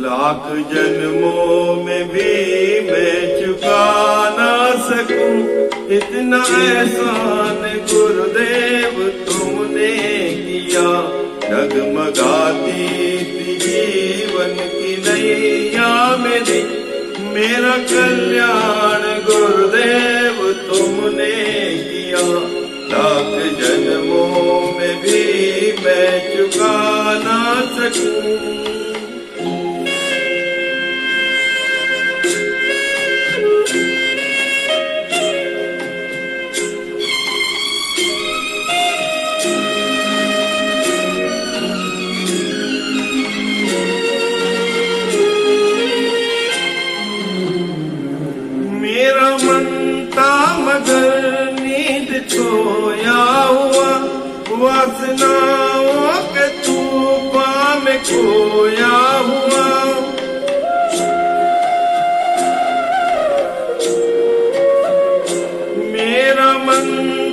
लाख जन्मों में भी मैं चुका ना सकूं इतना एहसान गुरुदेव तुमने किया। डगमगाती थी जीवन की नैया मेरी, मेरा कल्याण गुरुदेव तुमने किया। लाख जन्मों में भी मैं चुका ना सकूं। मेरा मन था मगर नींद खोया हुआ, वासनाओं के तूफान में खोया हुआ। मेरा मन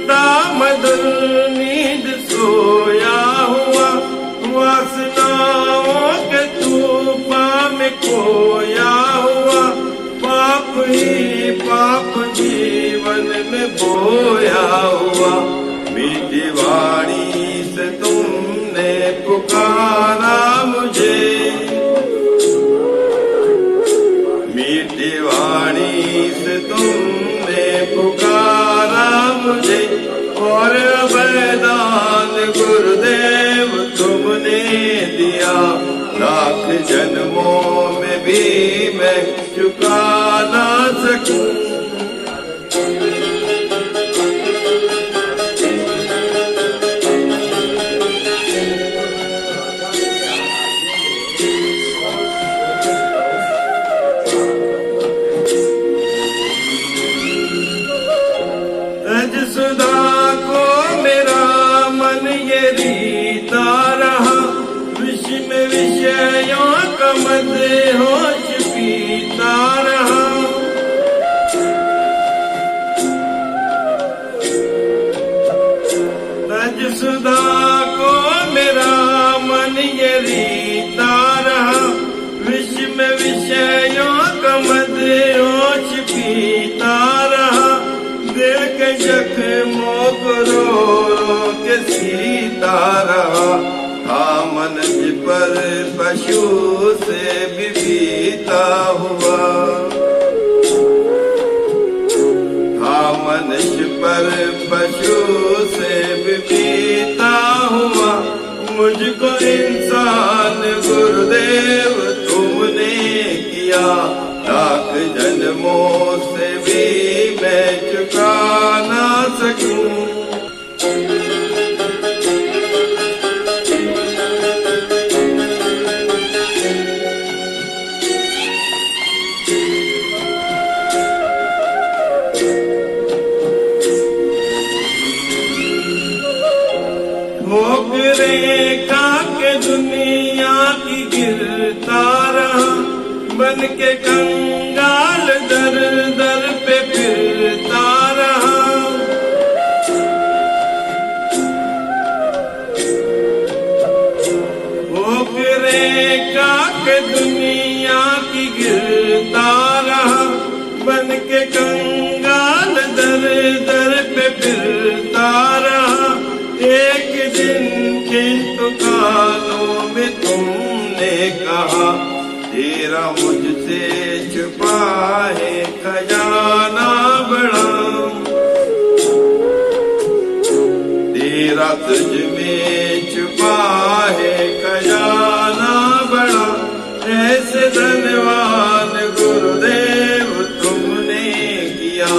था मगर नींद सोया हुआ, वासनाओं के तूफान में खोया हुआ। पाप ही पाप जीवन में बोया हुआ, मीठी वाणी से तुमने पुकारा मुझे। मीठी वाणी से तुमने पुकारा मुझे, और वरदान गुरुदेव तुमने दिया। लाख जन्मों में भी मैं चुका ना सकूं। तज सुधा को मेरा मन ये रीता रहा, विषय में विषयों का मद होश पीता रहा। तज सुधा को मेरा मन ये रीता रहा, विषय में विषयों का मद होश पीता रहा। दिल के जख्मों को रो रो के सीता रहा, था मन पर पशु से भी बीता हुआ। था मनुष्य पर पशु से भी बीता हुआ। मुझको इंसान गुरुदेव तुमने किया। लाख जन्मों से भी मैं चुका ना सकूं। ठोकरे खा के दुनिया की गिरता रहा, बन के कंगाल दर दर पे फिरता रहा। ठोकरे खा के दुनिया की गिरता रहा, बन के कंगाल दर दर पे फिरता रहा। एक दिन किंतु कालों में तुमने कहा, तेरा मुझसे छुपा है खजाना बड़ा। तेरा तुझ में छुपा है खजाना बड़ा। ऐसे धन्यवाद गुरुदेव तुमने किया।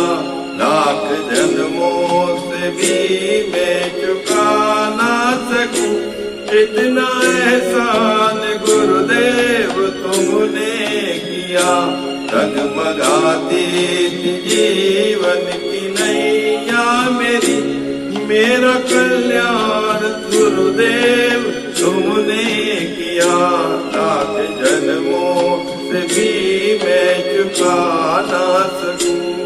लाख जन्मों से भी मैं चुका ना सकूं इतना एहसान गुरुदेव तुमने किया। डगमगाती थी जीवन की नैया मेरी, मेरा कल्याण गुरुदेव तुमने किया। लाख जन्मों से भी मैं चुका ना सकूं।